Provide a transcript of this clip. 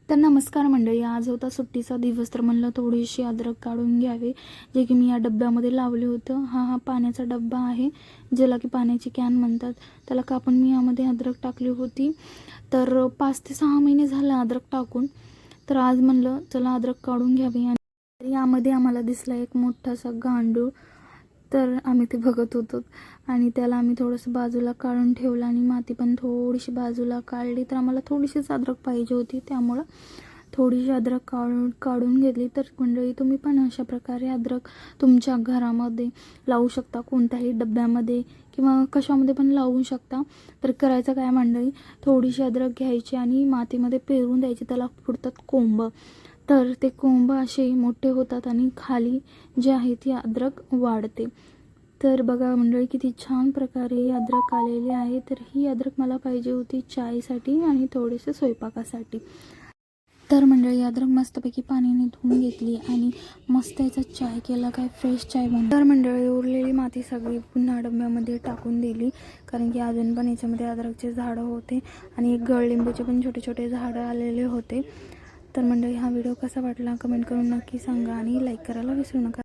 तर नमस्कार मंडळी, आज होता सुट्टीचा दिवस, तर म्हणलं थोडीशी अद्रक काढून घ्यावे, जे की मी या डब्यामध्ये लावले होतं. हा पाण्याचा डब्बा आहे, ज्याला की पाण्याची कॅन म्हणतात. त्याला कापून मी यामध्ये अद्रक टाकली होती. तर 5 ते 6 महिने झालं अद्रक टाकून. तर आज म्हणलं चला अद्रक काढून घ्यावी. आणि यामध्ये आम्हाला दिसला एक मोठासा गांडूळ. तर आम्ही ते बघत होतो आणि त्याला आम्ही थोडंसं बाजूला काढून ठेवलं आणि माती पण थोडीशी बाजूला काढली. तर आम्हाला थोडीशीच अद्रक पाहिजे होती, त्यामुळं थोडीशी अद्रक काढून घेतली. तर मंडळी, तुम्ही पण अशा प्रकारे अद्रक तुमच्या घरामध्ये लावू शकता, कोणत्याही डब्यामध्ये किंवा कशामध्ये पण लावू शकता. तर करायचं काय मंडळी, थोडीशी अद्रक घ्यायची आणि मातीमध्ये पेरून द्यायची. त्याला फुटतात कोंब. तर ते कोंब असे मोठे होतात आणि खाली जे आहे ती अद्रक वाढते. तर बघा मंडळी, किती छान प्रकारे अद्रक आलेले आहे. तर ही अद्रक मला पाहिजे होती चायसाठी आणि थोडेसे स्वयंपाकासाठी. तर मंडळी, अद्रक मस्तपैकी पाण्याने धुवून घेतली आणि मस्त याचा चाय केला, काय फ्रेश चाय बनला. तर मंडळी, उरलेली माती सगळी पुन्हा डब्यामध्ये टाकून दिली, कारण की अजून पण याच्यामध्ये अद्रकचे झाडं होते आणि एक गडलिंबूचे पण छोटे छोटे झाडं आलेले होते. तर मंडळी, हा व्हिडिओ कसा वाटला कमेंट करून नक्की सांगा आणि लाईक करायला विसरू नका.